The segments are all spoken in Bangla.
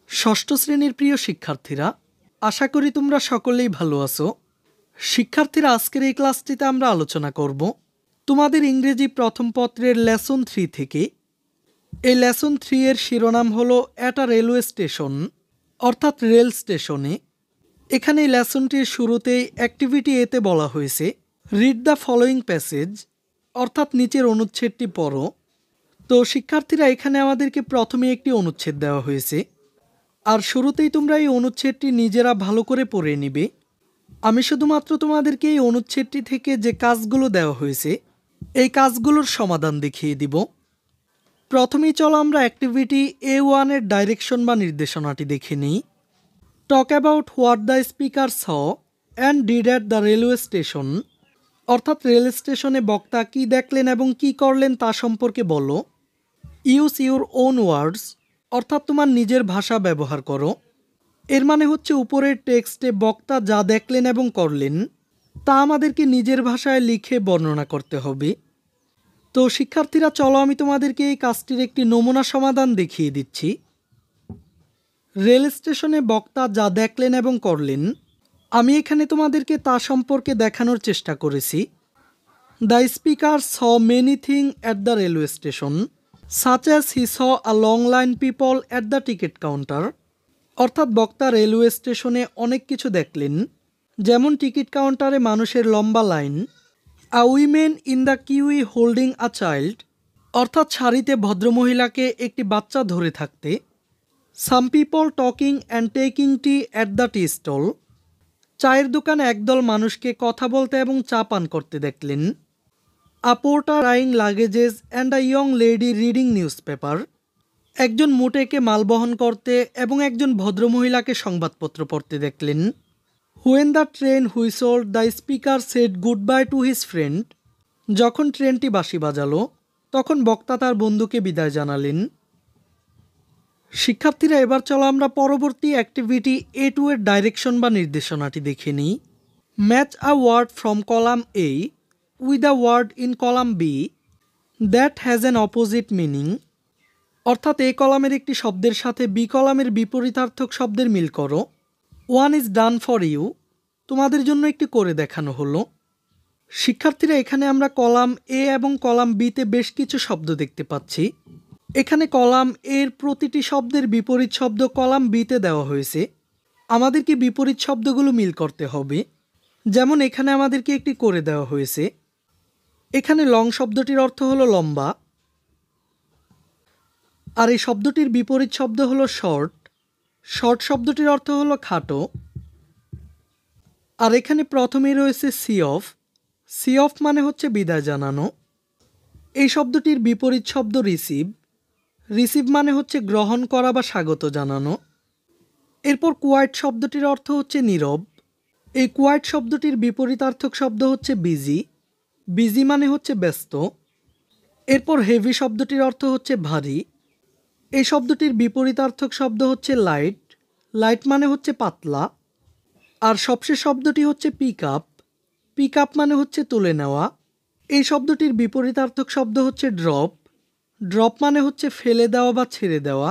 ষষ্ঠ শ্রেণীর প্রিয় শিক্ষার্থীরা, আশা করি তোমরা সকলেই ভালো আছো। শিক্ষার্থীরা, আজকের এই ক্লাসটিতে আমরা আলোচনা করব তোমাদের ইংরেজি প্রথম পত্রের লেসন 3 থেকে। এই লেসন 3 এর শিরোনাম হলো অ্যাট আ রেলওয়ে স্টেশন, অর্থাৎ রেল স্টেশনে। এখানে এই লেসনটির শুরুতেই অ্যাক্টিভিটি এতে বলা হয়েছে রিড দ্য ফলোয়িং প্যাসেজ, অর্থাৎ নিচের অনুচ্ছেদটি পড়ো। তো শিক্ষার্থীরা, এখানে আমাদেরকে প্রথমে একটি অনুচ্ছেদ দেওয়া হয়েছে, আর শুরুতেই তোমরা এই অনুচ্ছেদটি নিজেরা ভালো করে পড়ে নিবে। আমি শুধুমাত্র তোমাদেরকে এই অনুচ্ছেদটি থেকে যে কাজগুলো দেওয়া হয়েছে এই কাজগুলোর সমাধান দেখিয়ে দিব। প্রথমেই চলো আমরা অ্যাক্টিভিটি A1 এর ডাইরেকশন বা নির্দেশনাটি দেখে নিই। Talk about what the speaker saw and did at the railway station, অর্থাৎ রেল স্টেশনে বক্তা কী দেখলেন এবং কী করলেন তা সম্পর্কে বলো। ইউজ ইউর ওন ওয়ার্ডস, অর্থাৎ তোমার নিজের ভাষা ব্যবহার করো। এর মানে হচ্ছে উপরের টেক্সটে বক্তা যা দেখলেন এবং করলেন তা আমাদেরকে নিজের ভাষায় লিখে বর্ণনা করতে হবে। তো শিক্ষার্থীরা, চলো আমি তোমাদেরকে এই কাজটির একটি নমুনা সমাধান দেখিয়ে দিচ্ছি। রেল স্টেশনে বক্তা যা দেখলেন এবং করলেন, আমি এখানে তোমাদেরকে তা সম্পর্কে দেখানোর চেষ্টা করেছি। The speaker saw many thing at the railway station, such as he saw a long line people at the ticket counter, অর্থাৎ বক্তা রেলওয়ে স্টেশনে অনেক কিছু দেখলেন, যেমন টিকিট কাউন্টারে মানুষের লম্বা line. A women in the queue holding a child, অর্থাৎ সারিতে ভদ্রমহিলাকে একটি বাচ্চা ধরে থাকতে। Some people talking and taking tea at the tea stall, চায়ের দোকানে একদল মানুষকে কথা বলতে এবং চা পান করতে দেখলেন। আ পোর্টার আইং luggages and a young lady reading news paper, একজন মুটেকে মাল বহন করতে এবং একজন ভদ্রমহিলাকে সংবাদপত্র পড়তে দেখলেন। When the train whistle the speaker said good bye to his friend, যখন ট্রেনটি বাঁশি বাজালো তখন বক্তা তার বন্ধুকে বিদায় জানালেন। শিক্ষার্থীরা, এবার চলো আমরা পরবর্তী অ্যাক্টিভিটি A2 এর ডাইরেকশন বা নির্দেশনাটি দেখে নিই। Match a word from column A with a word in column B that has an opposite meaning, অর্থাৎ এ কলামের একটি শব্দের সাথে বি কলামের বিপরীতার্থক শব্দের মিল করো। One is done for you, তোমাদের জন্য একটি করে দেখানো হলো। শিক্ষার্থীরা, এখানে আমরা কলাম এ এবং কলাম বিতে বেশ কিছু শব্দ দেখতে পাচ্ছি। এখানে কলাম এর প্রতিটি শব্দের বিপরীত শব্দ কলাম বিতে দেওয়া হয়েছে। আমাদেরকে বিপরীত শব্দগুলো মিল করতে হবে। যেমন এখানে আমাদেরকে একটি করে দেওয়া হয়েছে। এখানে লং শব্দটির অর্থ হলো লম্বা, আর এই শব্দটির বিপরীত শব্দ হলো শর্ট। শর্ট শব্দটির অর্থ হলো খাটো। আর এখানে প্রথমেই রয়েছে সি অফ। সি অফ মানে হচ্ছে বিদায় জানানো। এই শব্দটির বিপরীত শব্দ রিসিভ। রিসিভ মানে হচ্ছে গ্রহণ করা বা স্বাগত জানানো। এরপর কোয়াইট শব্দটির অর্থ হচ্ছে নীরব। এই কোয়াইট শব্দটির বিপরীতার্থক শব্দ হচ্ছে বিজি। বিজি মানে হচ্ছে ব্যস্ত। এরপর হেভি শব্দটির অর্থ হচ্ছে ভারী। এই শব্দটির বিপরীতার্থক শব্দ হচ্ছে লাইট। লাইট মানে হচ্ছে পাতলা। আর সবশেষ শব্দটি হচ্ছে পিক আপ। পিক আপ মানে হচ্ছে তুলে নেওয়া। এই শব্দটির বিপরীতার্থক শব্দ হচ্ছে ড্রপ। ড্রপ মানে হচ্ছে ফেলে দেওয়া বা ছেড়ে দেওয়া।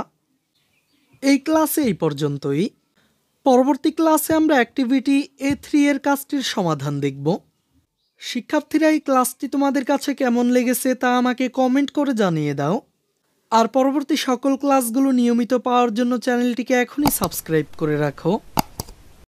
এই ক্লাসে এই পর্যন্তই। পরবর্তী ক্লাসে আমরা অ্যাক্টিভিটি A3 এর কাজটির সমাধান দেখব। শিক্ষার্থীরা, এই ক্লাসটি তোমাদের কাছে কেমন লেগেছে তা আমাকে কমেন্ট করে জানিয়ে দাও। আর পরবর্তী সকল ক্লাসগুলো নিয়মিত পাওয়ার জন্য চ্যানেলটিকে এখনই সাবস্ক্রাইব করে রাখো।